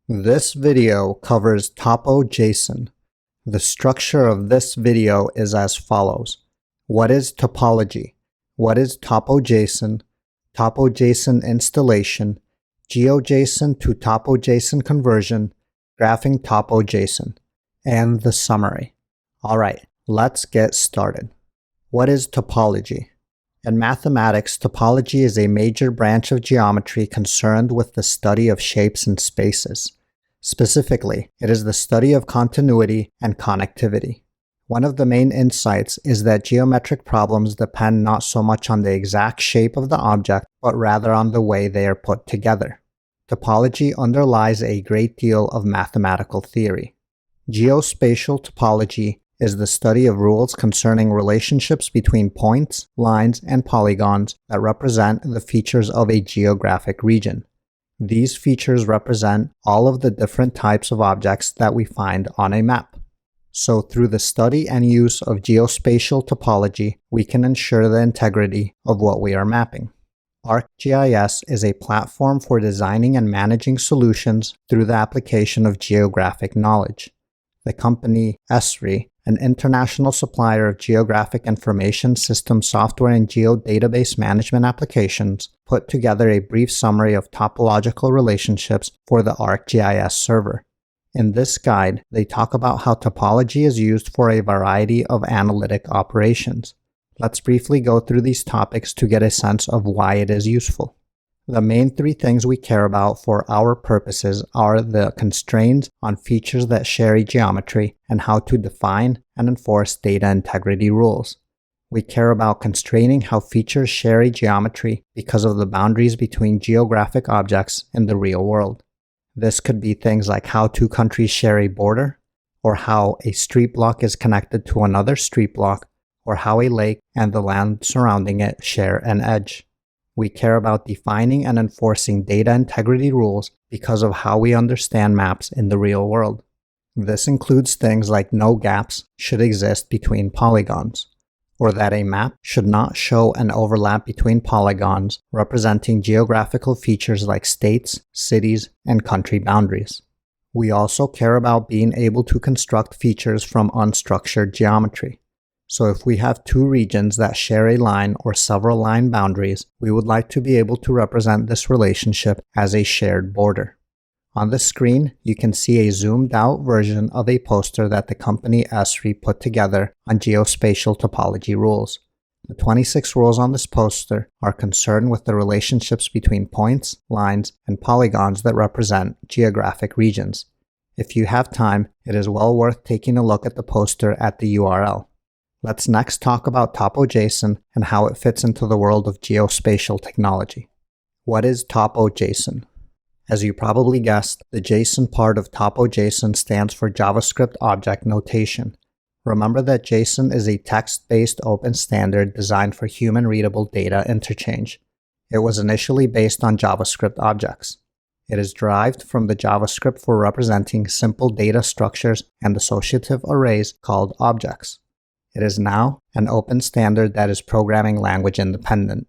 This video covers TopoJSON. The structure of this video is as follows. What is topology? What is TopoJSON? TopoJSON installation, GeoJSON to TopoJSON conversion, graphing TopoJSON, and the summary. Alright, let's get started. What is topology? In mathematics, topology is a major branch of geometry concerned with the study of shapes and spaces. Specifically, it is the study of continuity and connectivity. One of the main insights is that geometric problems depend not so much on the exact shape of the object, but rather on the way they are put together. Topology underlies a great deal of mathematical theory. Geospatial topology is the study of rules concerning relationships between points, lines, and polygons that represent the features of a geographic region. These features represent all of the different types of objects that we find on a map. So through the study and use of geospatial topology, we can ensure the integrity of what we are mapping. ArcGIS is a platform for designing and managing solutions through the application of geographic knowledge. The company Esri, an international supplier of geographic information system software and geodatabase management applications, put together a brief summary of topological relationships for the ArcGIS server. In this guide, they talk about how topology is used for a variety of analytic operations. Let's briefly go through these topics to get a sense of why it is useful. The main three things we care about for our purposes are the constraints on features that share a geometry and how to define and enforce data integrity rules. We care about constraining how features share a geometry because of the boundaries between geographic objects in the real world. This could be things like how two countries share a border, or how a street block is connected to another street block, or how a lake and the land surrounding it share an edge. We care about defining and enforcing data integrity rules because of how we understand maps in the real world. This includes things like no gaps should exist between polygons, or that a map should not show an overlap between polygons representing geographical features like states, cities, and country boundaries. We also care about being able to construct features from unstructured geometry. So if we have two regions that share a line or several line boundaries, we would like to be able to represent this relationship as a shared border. On the screen, you can see a zoomed out version of a poster that the company Esri put together on geospatial topology rules. The 26 rules on this poster are concerned with the relationships between points, lines, and polygons that represent geographic regions. If you have time, it is well worth taking a look at the poster at the URL. Let's next talk about TopoJSON and how it fits into the world of geospatial technology. What is TopoJSON? As you probably guessed, the JSON part of TopoJSON stands for JavaScript Object Notation. Remember that JSON is a text-based open standard designed for human-readable data interchange. It was initially based on JavaScript objects. It is derived from the JavaScript for representing simple data structures and associative arrays called objects. It is now an open standard that is programming language independent,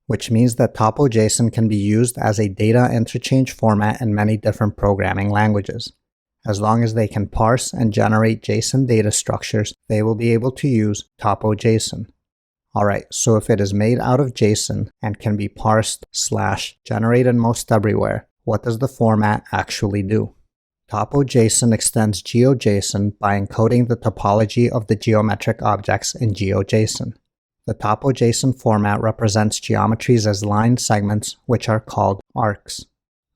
which means that TopoJSON can be used as a data interchange format in many different programming languages. As long as they can parse and generate JSON data structures, they will be able to use TopoJSON. Alright, so if it is made out of JSON and can be parsed / generated most everywhere, what does the format actually do? TopoJSON extends GeoJSON by encoding the topology of the geometric objects in GeoJSON. The TopoJSON format represents geometries as line segments, which are called arcs,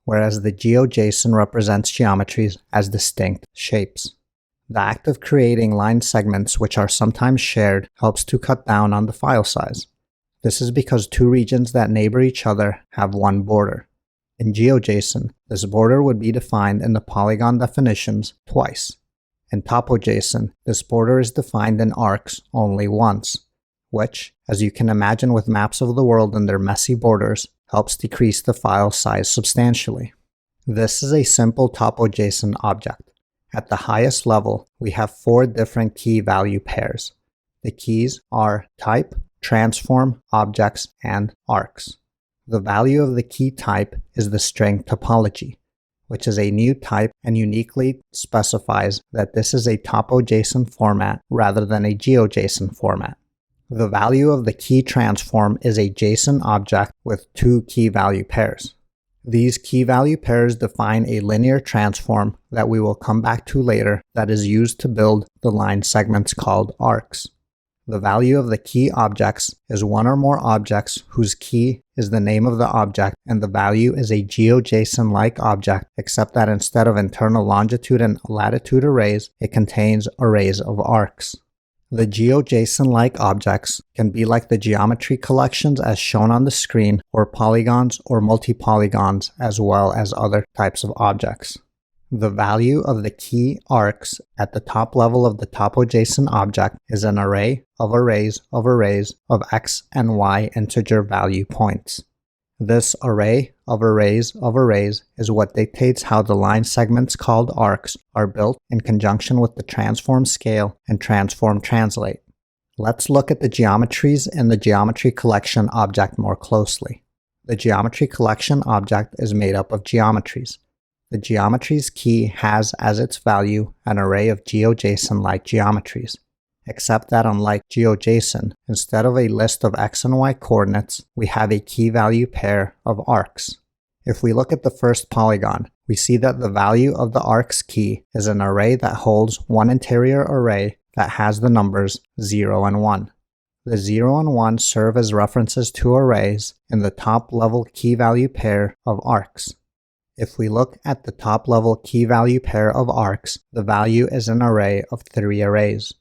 whereas the GeoJSON represents geometries as distinct shapes. The act of creating line segments, which are sometimes shared, helps to cut down on the file size. This is because two regions that neighbor each other have one border. In GeoJSON, this border would be defined in the polygon definitions twice. In TopoJSON, this border is defined in arcs only once, which, as you can imagine with maps of the world and their messy borders, helps decrease the file size substantially. This is a simple TopoJSON object. At the highest level, we have 4 different key value pairs. The keys are type, transform, objects, and arcs. The value of the key type is the string topology, which is a new type and uniquely specifies that this is a TopoJSON format rather than a GeoJSON format. The value of the key transform is a JSON object with two key value pairs. These key value pairs define a linear transform that we will come back to later that is used to build the line segments called arcs. The value of the key objects is one or more objects whose key is the name of the object, and the value is a GeoJSON-like object, except that instead of internal longitude and latitude arrays, it contains arrays of arcs. The GeoJSON-like objects can be like the geometry collections as shown on the screen, or polygons or multi-polygons, as well as other types of objects. The value of the key arcs at the top level of the TopoJSON object is an array of arrays of arrays of x and y integer value points. This array of arrays of arrays is what dictates how the line segments called arcs are built in conjunction with the transform scale and transform translate. Let's look at the geometries in the geometry collection object more closely. The geometry collection object is made up of geometries. The geometries key has as its value an array of GeoJSON-like geometries, except that unlike GeoJSON, instead of a list of x and y coordinates, we have a key value pair of arcs. If we look at the first polygon, we see that the value of the arcs key is an array that holds one interior array that has the numbers 0 and 1. The 0 and 1 serve as references to arrays in the top level key value pair of arcs. If we look at the top level key value pair of arcs, the value is an array of 3 arrays.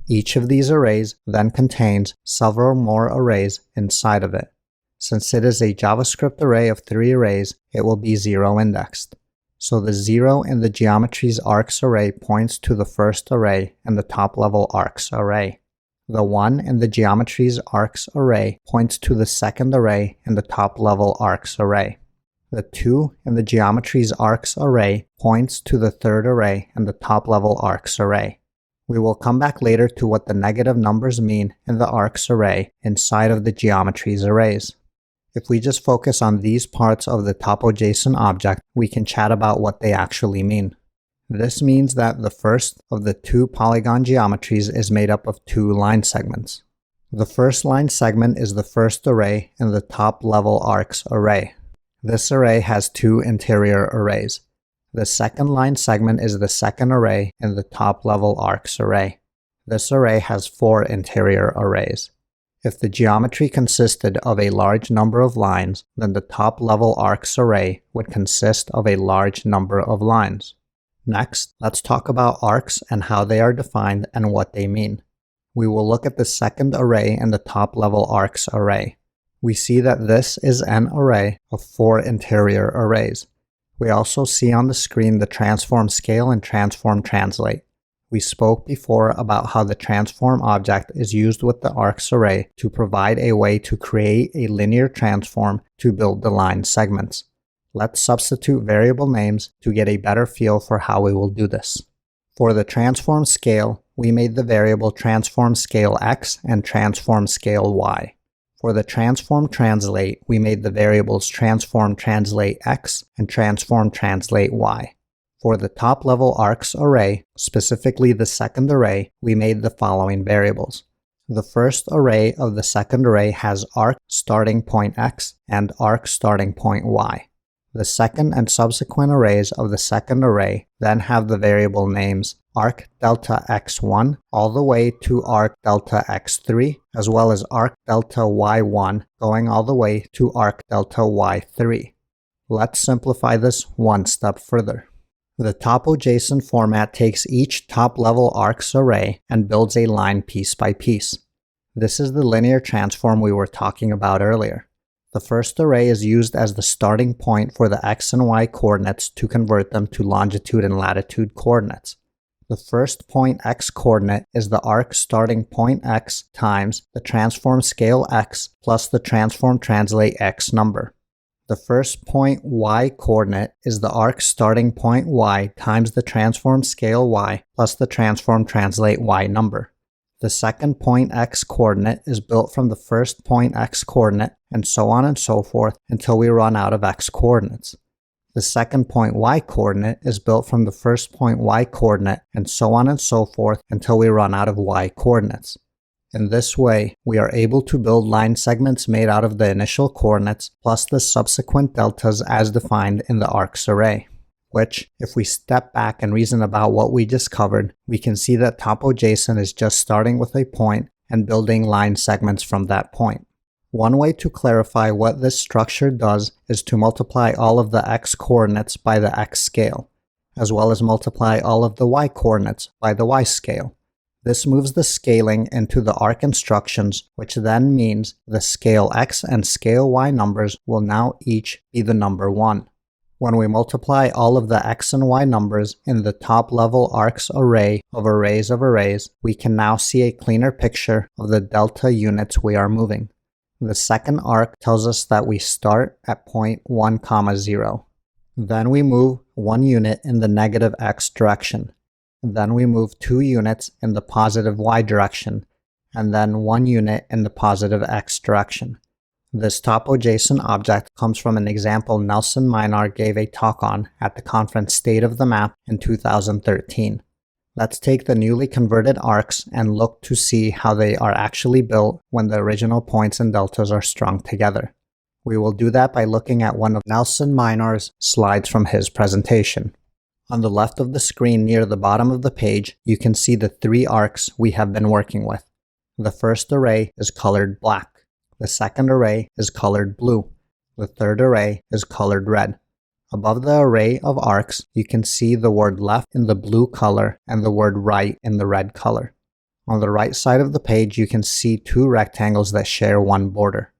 Each of these arrays then contains several more arrays inside of it. Since it is a JavaScript array of 3 arrays, it will be 0 indexed. So the 0 in the geometries arcs array points to the first array in the top level arcs array. The 1 in the geometries arcs array points to the second array in the top level arcs array. The 2 in the geometries arcs array points to the third array in the top level arcs array. We will come back later to what the negative numbers mean in the arcs array inside of the geometries arrays. If we just focus on these parts of the TopoJSON object, we can chat about what they actually mean. This means that the first of the 2 polygon geometries is made up of 2 line segments. The first line segment is the first array in the top level arcs array. This array has 2 interior arrays. The second line segment is the second array in the top level arcs array. This array has 4 interior arrays. If the geometry consisted of a large number of lines, then the top level arcs array would consist of a large number of lines. Next, let's talk about arcs and how they are defined and what they mean. We will look at the second array in the top level arcs array. We see that this is an array of 4 interior arrays. We also see on the screen the transform scale and transform translate. We spoke before about how the transform object is used with the arcs array to provide a way to create a linear transform to build the line segments. Let's substitute variable names to get a better feel for how we will do this. For the transform scale, we made the variable transform scale x and transform scale y. For the transform translate, we made the variables transform translate x and transform translate y. For the top level arcs array, specifically the second array, we made the following variables. The first array of the second array has arc starting point x and arc starting point y. The second and subsequent arrays of the second array then have the variable names arc delta x1 all the way to arc delta x3, as well as arc delta y1 going all the way to arc delta y3. Let's simplify this one step further. The TopoJSON format takes each top-level arcs array and builds a line piece by piece. This is the linear transform we were talking about earlier. The first array is used as the starting point for the x and y coordinates to convert them to longitude and latitude coordinates. The first point x coordinate is the arc starting point x times the transform scale x plus the transform translate x number. The first point y coordinate is the arc starting point y times the transform scale y plus the transform translate y number. The second point x coordinate is built from the first point x coordinate, and so on and so forth until we run out of x coordinates. the second point y coordinate is built from the first point y coordinate, and so on and so forth until we run out of y coordinates. In this way, we are able to build line segments made out of the initial coordinates plus the subsequent deltas as defined in the arcs array, which, if we step back and reason about what we just covered, we can see that TopoJSON is just starting with a point and building line segments from that point. One way to clarify what this structure does is to multiply all of the x coordinates by the x scale, as well as multiply all of the y coordinates by the y scale. This moves the scaling into the arc instructions, which then means the scale x and scale y numbers will now each be the number 1. When we multiply all of the x and y numbers in the top level arcs array of arrays, we can now see a cleaner picture of the delta units we are moving. The second arc tells us that we start at point 1, 0. Then we move 1 unit in the negative x direction. Then we move 2 units in the positive y direction, and then 1 unit in the positive x direction. This TopoJSON object comes from an example Nelson Minar gave a talk on at the conference State of the Map in 2013. Let's take the newly converted arcs and look to see how they are actually built when the original points and deltas are strung together. We will do that by looking at one of Nelson Minar's slides from his presentation. On the left of the screen near the bottom of the page, you can see the 3 arcs we have been working with. The first array is colored black. The second array is colored blue. The third array is colored red. Above the array of arcs, you can see the word left in the blue color and the word right in the red color. On the right side of the page, you can see 2 rectangles that share one border.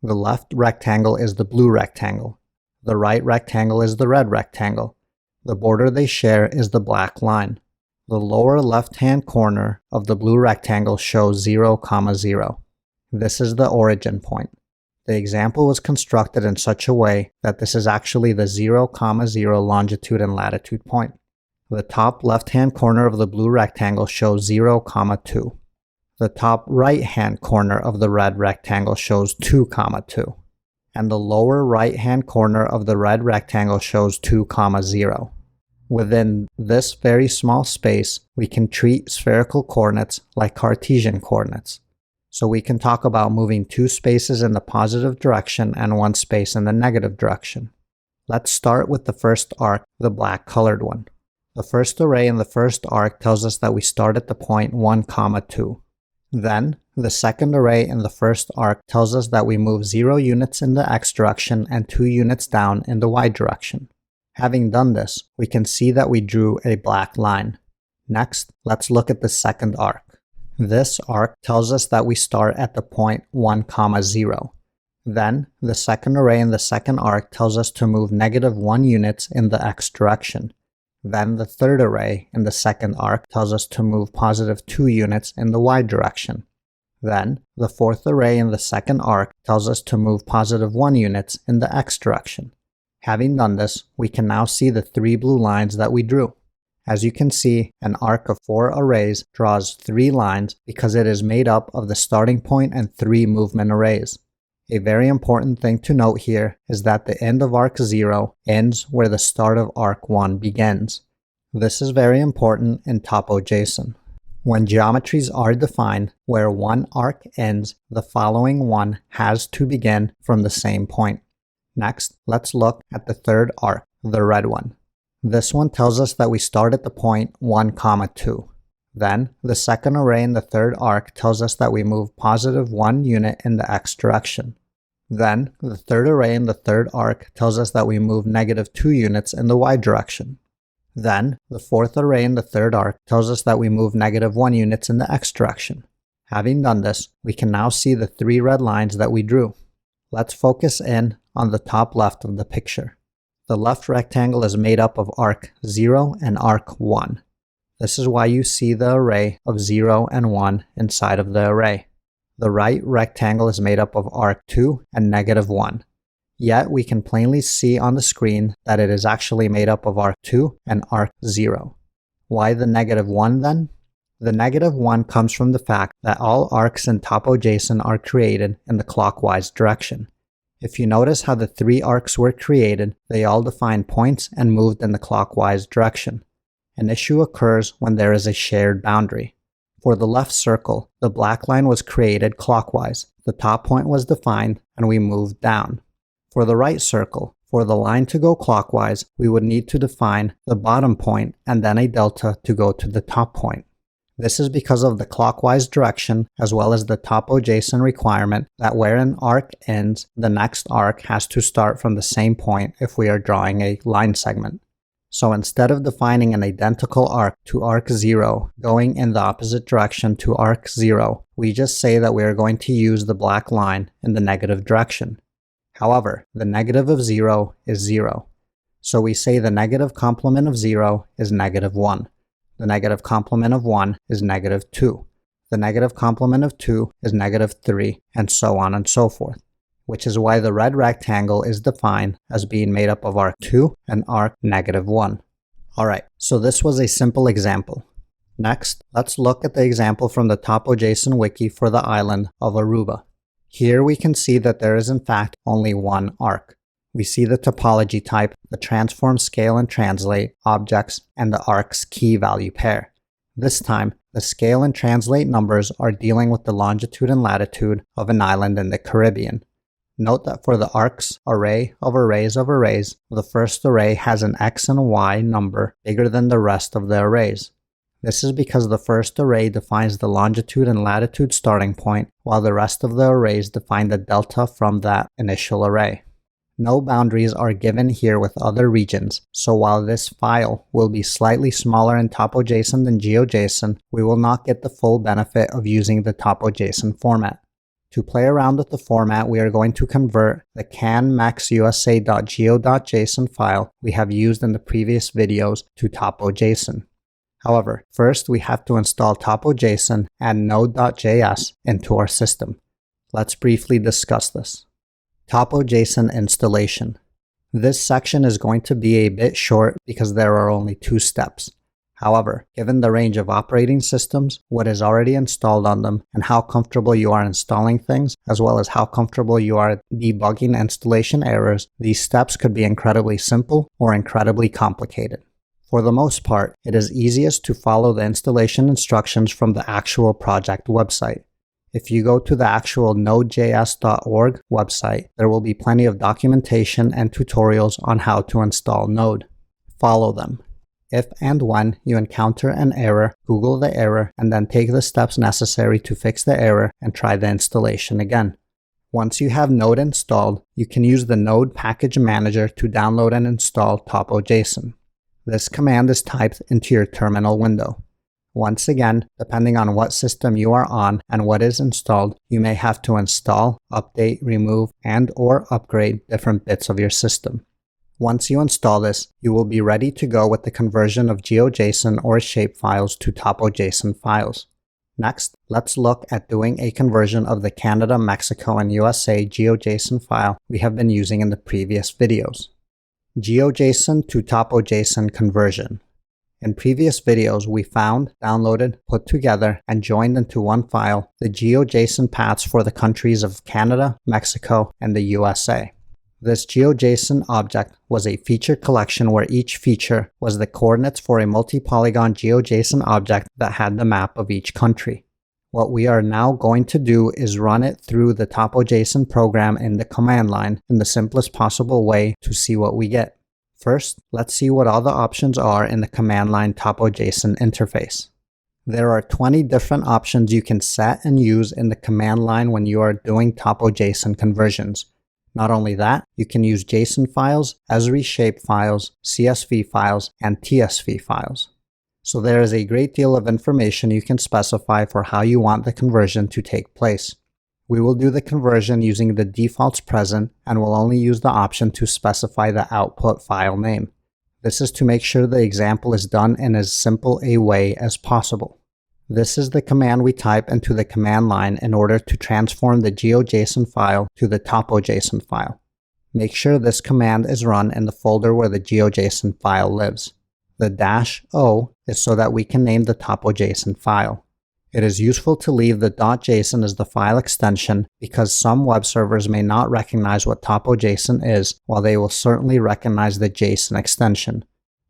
The left rectangle is the blue rectangle. The right rectangle is the red rectangle. The border they share is the black line. The lower left-hand corner of the blue rectangle shows 0, 0. This is the origin point. The example was constructed in such a way that this is actually the 0, 0 longitude and latitude point. The top left-hand corner of the blue rectangle shows 0, 2. The top right-hand corner of the red rectangle shows 2, 2. And the lower right-hand corner of the red rectangle shows 2, 0. Within this very small space, we can treat spherical coordinates like Cartesian coordinates. So we can talk about moving 2 spaces in the positive direction and 1 space in the negative direction. Let's start with the first arc, the black colored one. The first array in the first arc tells us that we start at the point 1, 2. Then, the second array in the first arc tells us that we move 0 units in the x direction and 2 units down in the y direction. Having done this, we can see that we drew a black line. Next, let's look at the second arc. This arc tells us that we start at the point 1, 0. Then, the second array in the second arc tells us to move -1 units in the x direction. Then the third array in the second arc tells us to move +2 units in the y direction. Then, the fourth array in the second arc tells us to move +1 units in the x direction. Having done this, we can now see the 3 blue lines that we drew. As you can see, an arc of 4 arrays draws 3 lines because it is made up of the starting point and 3 movement arrays. A very important thing to note here is that the end of arc 0 ends where the start of arc 1 begins. This is very important in TopoJSON. When geometries are defined where one arc ends, the following one has to begin from the same point. Next, let's look at the third arc, the red one. This one tells us that we start at the point 1, 2. Then, the second array in the third arc tells us that we move +1 unit in the x direction. Then, the third array in the third arc tells us that we move -2 units in the y direction. Then, the fourth array in the third arc tells us that we move -1 units in the x direction. Having done this, we can now see the 3 red lines that we drew. Let's focus in on the top left of the picture. The left rectangle is made up of arc 0 and arc 1. This is why you see the array of 0 and 1 inside of the array. The right rectangle is made up of arc 2 and -1. Yet we can plainly see on the screen that it is actually made up of arc 2 and arc 0. Why the -1 then? The -1 comes from the fact that all arcs in TopoJSON are created in the clockwise direction. If you notice how the 3 arcs were created, they all define points and moved in the clockwise direction. An issue occurs when there is a shared boundary. For the left circle, the black line was created clockwise, the top point was defined, and we moved down. For the right circle, for the line to go clockwise, we would need to define the bottom point and then a delta to go to the top point. This is because of the clockwise direction as well as the TopoJSON requirement that where an arc ends, the next arc has to start from the same point if we are drawing a line segment. So instead of defining an identical arc to arc 0 going in the opposite direction to arc 0, we just say that we are going to use the black line in the negative direction. However, the negative of 0 is 0. So we say the negative complement of 0 is negative 1. The negative complement of 1 is negative 2. The negative complement of 2 is negative 3, and so on and so forth. Which is why the red rectangle is defined as being made up of arc 2 and arc negative 1. Alright, so this was a simple example. Next, let's look at the example from the TopoJSON wiki for the island of Aruba. Here we can see that there is in fact only one arc. We see the topology type, the transform, scale, and translate objects, and the arc's key value pair. This time, the scale and translate numbers are dealing with the longitude and latitude of an island in the Caribbean. Note that for the arc's array of arrays of arrays, the first array has an x and y number bigger than the rest of the arrays. This is because the first array defines the longitude and latitude starting point, while the rest of the arrays define the delta from that initial array. No boundaries are given here with other regions, so while this file will be slightly smaller in TopoJSON than GeoJSON, we will not get the full benefit of using the TopoJSON format. To play around with the format, we are going to convert the canmaxusa.geo.json file we have used in the previous videos to TopoJSON. However, first we have to install TopoJSON and Node.js into our system. Let's briefly discuss this. TopoJSON installation. This section is going to be a bit short because there are only 2 steps. However, given the range of operating systems, what is already installed on them, and how comfortable you are installing things, as well as how comfortable you are debugging installation errors, these steps could be incredibly simple or incredibly complicated. For the most part, it is easiest to follow the installation instructions from the actual project website. If you go to the actual nodejs.org website, there will be plenty of documentation and tutorials on how to install Node. Follow them. If and when you encounter an error, Google the error and then take the steps necessary to fix the error and try the installation again. Once you have Node installed, you can use the Node Package Manager to download and install TopoJSON. This command is typed into your terminal window. Once again, depending on what system you are on and what is installed, you may have to install, update, remove, and/or upgrade different bits of your system. Once you install this, you will be ready to go with the conversion of GeoJSON or shapefiles to TopoJSON files. Next, let's look at doing a conversion of the Canada, Mexico, and USA GeoJSON file we have been using in the previous videos. GeoJSON to TopoJSON conversion. In previous videos, we found, downloaded, put together, and joined into one file the GeoJSON paths for the countries of Canada, Mexico, and the USA. This GeoJSON object was a feature collection where each feature was the coordinates for a multi-polygon GeoJSON object that had the map of each country. What we are now going to do is run it through the TopoJSON program in the command line in the simplest possible way to see what we get. First, let's see what all the options are in the command line TopoJSON interface. There are 20 different options you can set and use in the command line when you are doing TopoJSON conversions. Not only that, you can use JSON files, Esri shape files, CSV files, and TSV files. So there is a great deal of information you can specify for how you want the conversion to take place. We will do the conversion using the defaults present and will only use the option to specify the output file name. This is to make sure the example is done in as simple a way as possible. This is the command we type into the command line in order to transform the GeoJSON file to the TopoJSON file. Make sure this command is run in the folder where the GeoJSON file lives. The -o is so that we can name the TopoJSON file. It is useful to leave the .json as the file extension because some web servers may not recognize what TopoJSON is, while they will certainly recognize the JSON extension.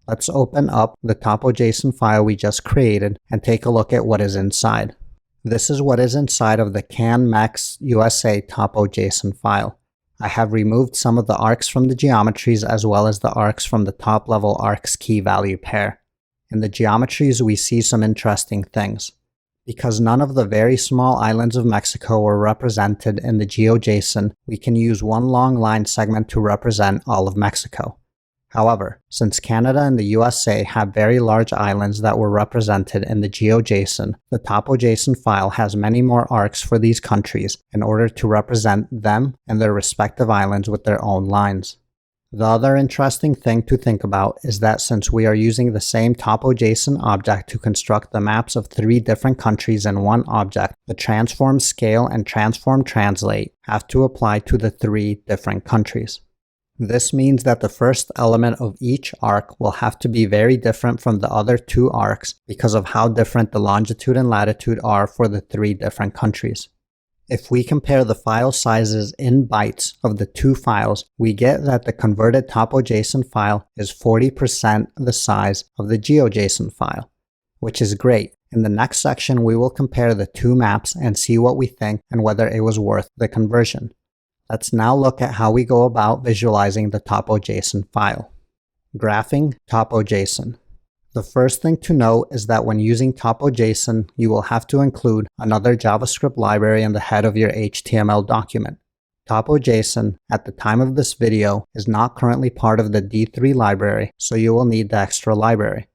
Let's open up the TopoJSON file we just created and take a look at what is inside. This is what is inside of the CanMex USA TopoJSON file. I have removed some of the arcs from the geometries as well as the arcs from the top-level arcs key value pair. In the geometries, we see some interesting things. Because none of the very small islands of Mexico were represented in the GeoJSON, we can use one long line segment to represent all of Mexico. However, since Canada and the USA have very large islands that were represented in the GeoJSON, the TopoJSON file has many more arcs for these countries in order to represent them and their respective islands with their own lines. The other interesting thing to think about is that since we are using the same TopoJSON object to construct the maps of 3 different countries in one object, the transform scale and transform translate have to apply to the 3 different countries. This means that the first element of each arc will have to be very different from the other 2 arcs because of how different the longitude and latitude are for the 3 different countries. If we compare the file sizes in bytes of the 2 files, we get that the converted TopoJSON file is 40% the size of the GeoJSON file, which is great. In the next section, we will compare the 2 maps and see what we think and whether it was worth the conversion. Let's now look at how we go about visualizing the TopoJSON file. Graphing TopoJSON. The first thing to note is that when using TopoJSON, you will have to include another JavaScript library in the head of your HTML document. TopoJSON, at the time of this video, is not currently part of the D3 library, so you will need the extra library.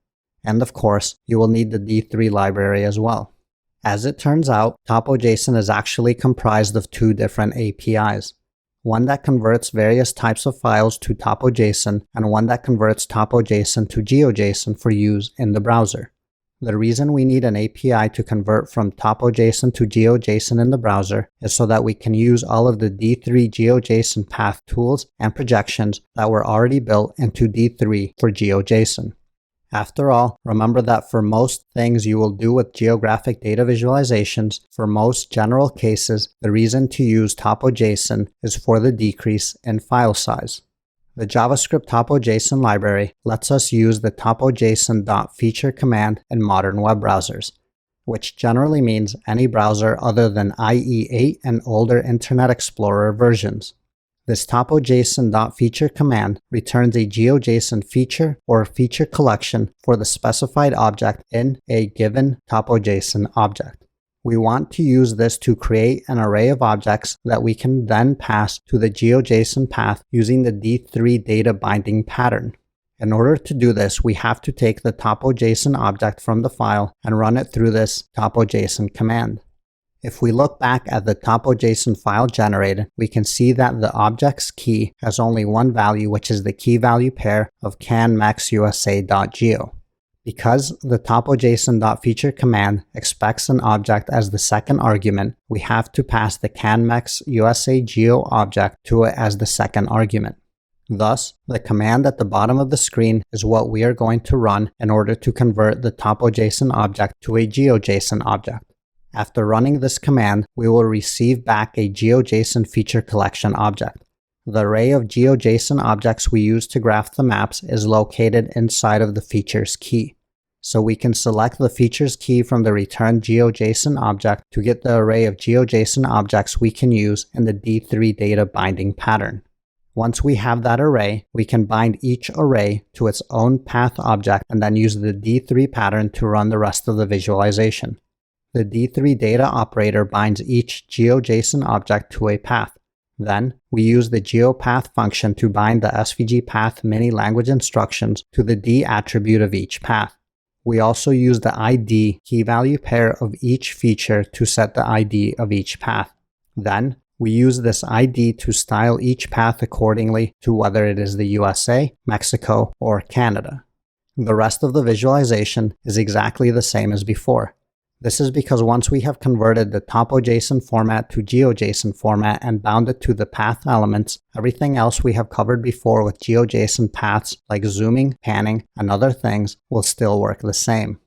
And of course, you will need the D3 library as well. As it turns out, TopoJSON is actually comprised of 2 different APIs. One that converts various types of files to TopoJSON, and one that converts TopoJSON to GeoJSON for use in the browser. The reason we need an API to convert from TopoJSON to GeoJSON in the browser is so that we can use all of the D3 GeoJSON path tools and projections that were already built into D3 for GeoJSON. After all, remember that for most things you will do with geographic data visualizations, for most general cases, the reason to use TopoJSON is for the decrease in file size. The JavaScript TopoJSON library lets us use the TopoJSON.feature command in modern web browsers, which generally means any browser other than IE8 and older Internet Explorer versions. This TopoJSON.feature command returns a GeoJSON feature or feature collection for the specified object in a given TopoJSON object. We want to use this to create an array of objects that we can then pass to the GeoJSON path using the D3 data binding pattern. In order to do this, we have to take the TopoJSON object from the file and run it through this TopoJSON command. If we look back at the TopoJSON file generated, we can see that the object's key has only one value, which is the key value pair of canmexusa.geo. Because the TopoJSON.feature command expects an object as the second argument, we have to pass the canmexusa.geo object to it as the second argument. Thus, the command at the bottom of the screen is what we are going to run in order to convert the TopoJSON object to a GeoJSON object. After running this command, we will receive back a GeoJSON feature collection object. The array of GeoJSON objects we use to graph the maps is located inside of the features key. So we can select the features key from the returned GeoJSON object to get the array of GeoJSON objects we can use in the D3 data binding pattern. Once we have that array, we can bind each array to its own path object and then use the D3 pattern to run the rest of the visualization. The D3 data operator binds each GeoJSON object to a path. Then, we use the GeoPath function to bind the SVG path mini language instructions to the D attribute of each path. We also use the ID key value pair of each feature to set the ID of each path. Then, we use this ID to style each path accordingly to whether it is the USA, Mexico, or Canada. The rest of the visualization is exactly the same as before. This is because once we have converted the TopoJSON format to GeoJSON format and bound it to the path elements, everything else we have covered before with GeoJSON paths like zooming, panning, and other things will still work the same.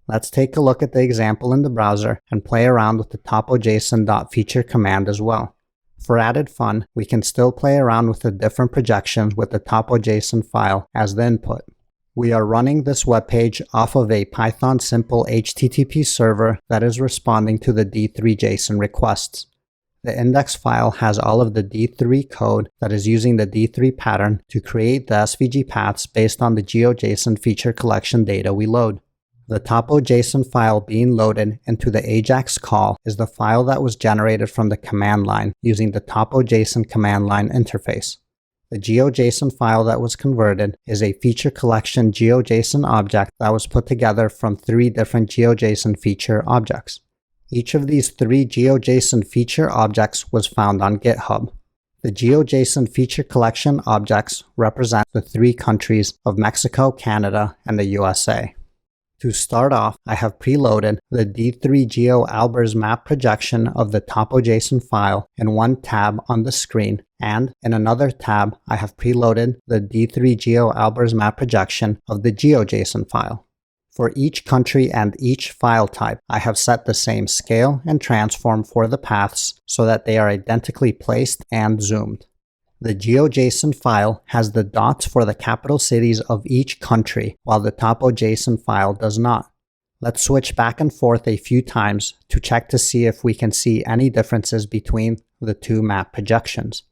Let's take a look at the example in the browser and play around with the TopoJSON.feature command as well. For added fun, we can still play around with the different projections with the TopoJSON file as the input. We are running this web page off of a Python simple HTTP server that is responding to the D3.json requests. The index file has all of the D3 code that is using the D3 pattern to create the SVG paths based on the GeoJSON feature collection data we load. The TopoJSON file being loaded into the AJAX call is the file that was generated from the command line using the TopoJSON command line interface. The GeoJSON file that was converted is a feature collection GeoJSON object that was put together from 3 different GeoJSON feature objects. Each of these 3 GeoJSON feature objects was found on GitHub. The GeoJSON feature collection objects represent the 3 countries of Mexico, Canada, and the USA. To start off, I have preloaded the D3.js map projection of the TopoJSON file in one tab on the screen, and in another tab, I have preloaded the D3.js map projection of the GeoJSON file. For each country and each file type, I have set the same scale and transform for the paths so that they are identically placed and zoomed. The GeoJSON file has the dots for the capital cities of each country, while the TopoJSON file does not. Let's switch back and forth a few times to check to see if we can see any differences between the 2 map projections.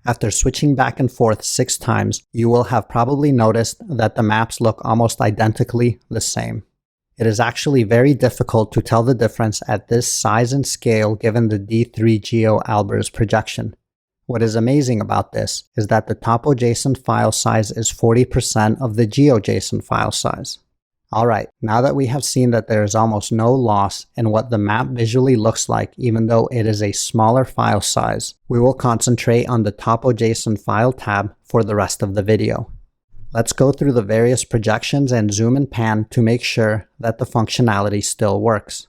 After switching back and forth 6 times, you will have probably noticed that the maps look almost identically the same. It is actually very difficult to tell the difference at this size and scale given the D3.js projection. What is amazing about this is that the TopoJSON file size is 40% of the GeoJSON file size. Alright, now that we have seen that there is almost no loss in what the map visually looks like even though it is a smaller file size, we will concentrate on the TopoJSON file tab for the rest of the video. Let's go through the various projections and zoom and pan to make sure that the functionality still works.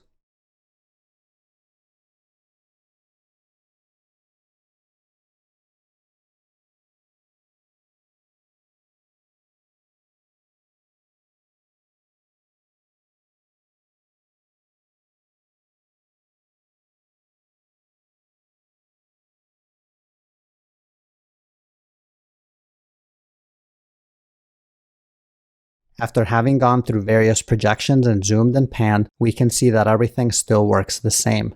After having gone through various projections and zoomed and panned, we can see that everything still works the same.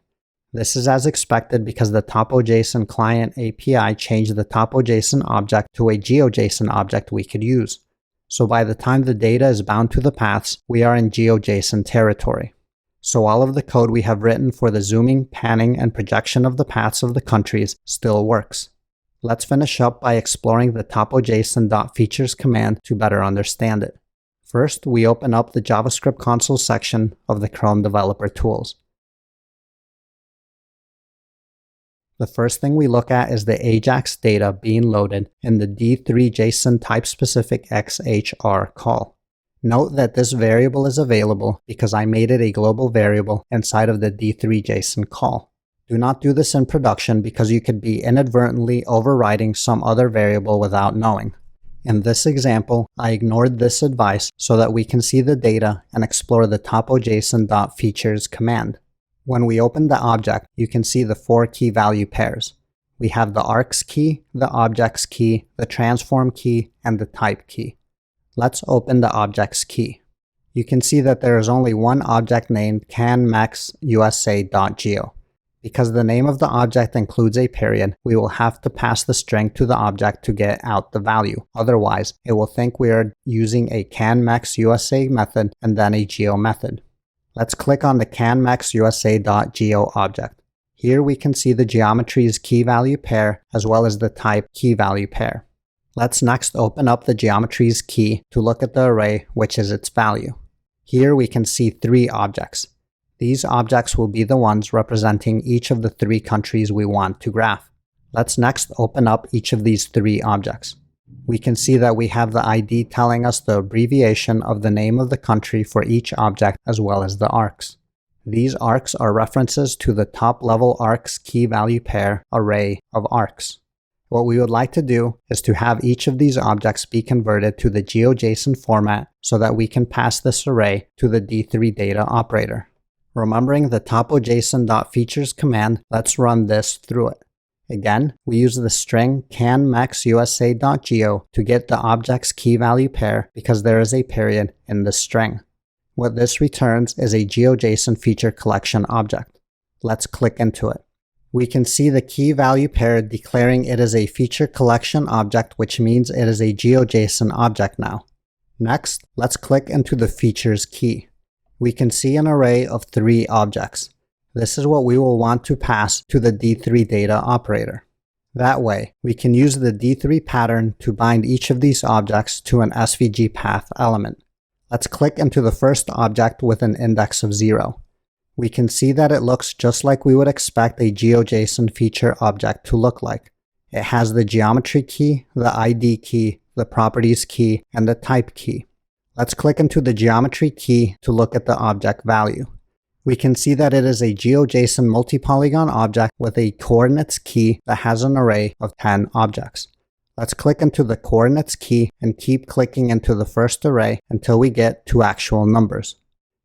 This is as expected because the TopoJSON client API changed the TopoJSON object to a GeoJSON object we could use. So by the time the data is bound to the paths, we are in GeoJSON territory. So all of the code we have written for the zooming, panning, and projection of the paths of the countries still works. Let's finish up by exploring the TopoJSON.features command to better understand it. First, we open up the JavaScript console section of the Chrome Developer Tools. The first thing we look at is the AJAX data being loaded in the D3.json type-specific XHR call. Note that this variable is available because I made it a global variable inside of the D3.json call. Do not do this in production because you could be inadvertently overriding some other variable without knowing. In this example, I ignored this advice so that we can see the data and explore the TopoJSON.features command. When we open the object, you can see the 4 key value pairs. We have the args key, the objects key, the transform key, and the type key. Let's open the objects key. You can see that there is only one object named canmexusa.geo. Because the name of the object includes a period, we will have to pass the string to the object to get out the value. Otherwise, it will think we are using a canmexusa method and then a geo method. Let's click on the canmexusa.geo object. Here we can see the geometries key value pair as well as the type key value pair. Let's next open up the geometries key to look at the array, which is its value. Here we can see 3 objects. These objects will be the ones representing each of the 3 countries we want to graph. Let's next open up each of these 3 objects. We can see that we have the ID telling us the abbreviation of the name of the country for each object as well as the args. These args are references to the top-level args key value pair array of args. What we would like to do is to have each of these objects be converted to the GeoJSON format so that we can pass this array to the D3 data operator. Remembering the TopoJSON.features command, let's run this through it. Again, we use the string canmaxusa.geo to get the object's key value pair because there is a period in the string. What this returns is a GeoJSON feature collection object. Let's click into it. We can see the key value pair declaring it is a feature collection object, which means it is a GeoJSON object now. Next, let's click into the features key. We can see an array of 3 objects. This is what we will want to pass to the D3 data operator. That way, we can use the D3 pattern to bind each of these objects to an SVG path element. Let's click into the first object with an index of 0. We can see that it looks just like we would expect a GeoJSON feature object to look like. It has the geometry key, the ID key, the properties key, and the type key. Let's click into the geometry key to look at the object value. We can see that it is a GeoJSON multi-polygon object with a coordinates key that has an array of 10 objects. Let's click into the coordinates key and keep clicking into the first array until we get to actual numbers.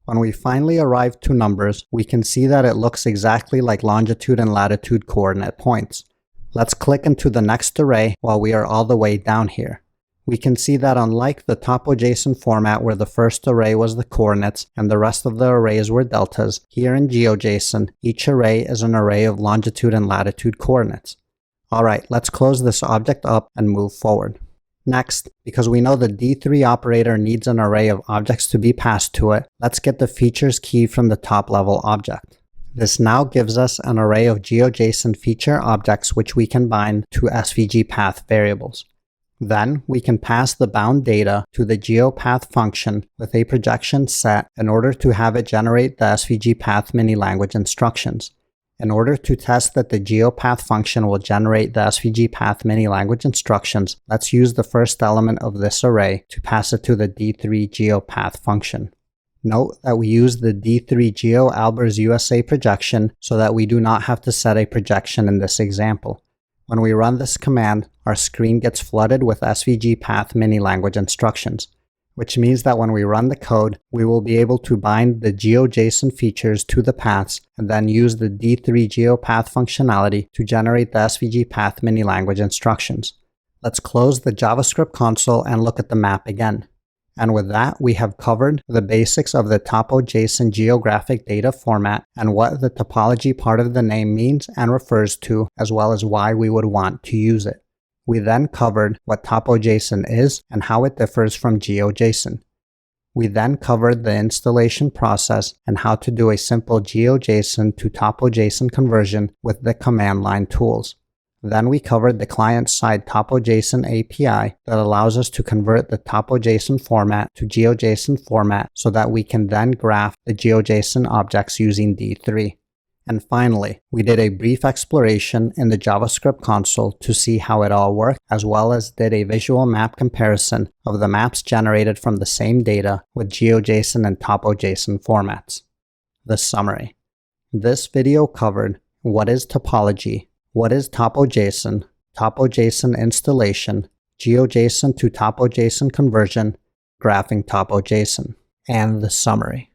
When we finally arrive to numbers, we can see that it looks exactly like longitude and latitude coordinate points. Let's click into the next array while we are all the way down here. We can see that unlike the TopoJSON format where the first array was the coordinates and the rest of the arrays were deltas, here in GeoJSON, each array is an array of longitude and latitude coordinates. Alright, let's close this object up and move forward. Next, because we know the D3 operator needs an array of objects to be passed to it, let's get the features key from the top level object. This now gives us an array of GeoJSON feature objects which we can bind to SVG path variables. Then we can pass the bound data to the geopath function with a projection set in order to have it generate the SVG path mini-language instructions. In order to test that the geopath function will generate the SVG path mini-language instructions, let's use the first element of this array to pass it to the D3 geopath function. Note that we use the D3 GeoAlbers USA projection so that we do not have to set a projection in this example. When we run this command, our screen gets flooded with SVG path mini-language instructions, which means that when we run the code, we will be able to bind the GeoJSON features to the paths and then use the D3 geopath functionality to generate the SVG path mini-language instructions. Let's close the JavaScript console and look at the map again. And with that, we have covered the basics of the TopoJSON geographic data format and what the topology part of the name means and refers to, as well as why we would want to use it. We then covered what TopoJSON is and how it differs from GeoJSON. We then covered the installation process and how to do a simple GeoJSON to TopoJSON conversion with the command line tools. Then we covered the client-side TopoJSON API that allows us to convert the TopoJSON format to GeoJSON format so that we can then graph the GeoJSON objects using D3. And finally, we did a brief exploration in the JavaScript console to see how it all worked, as well as did a visual map comparison of the maps generated from the same data with GeoJSON and TopoJSON formats. The summary. This video covered what is topology, what is TopoJSON, TopoJSON installation, GeoJSON to TopoJSON conversion, graphing TopoJSON, and the summary.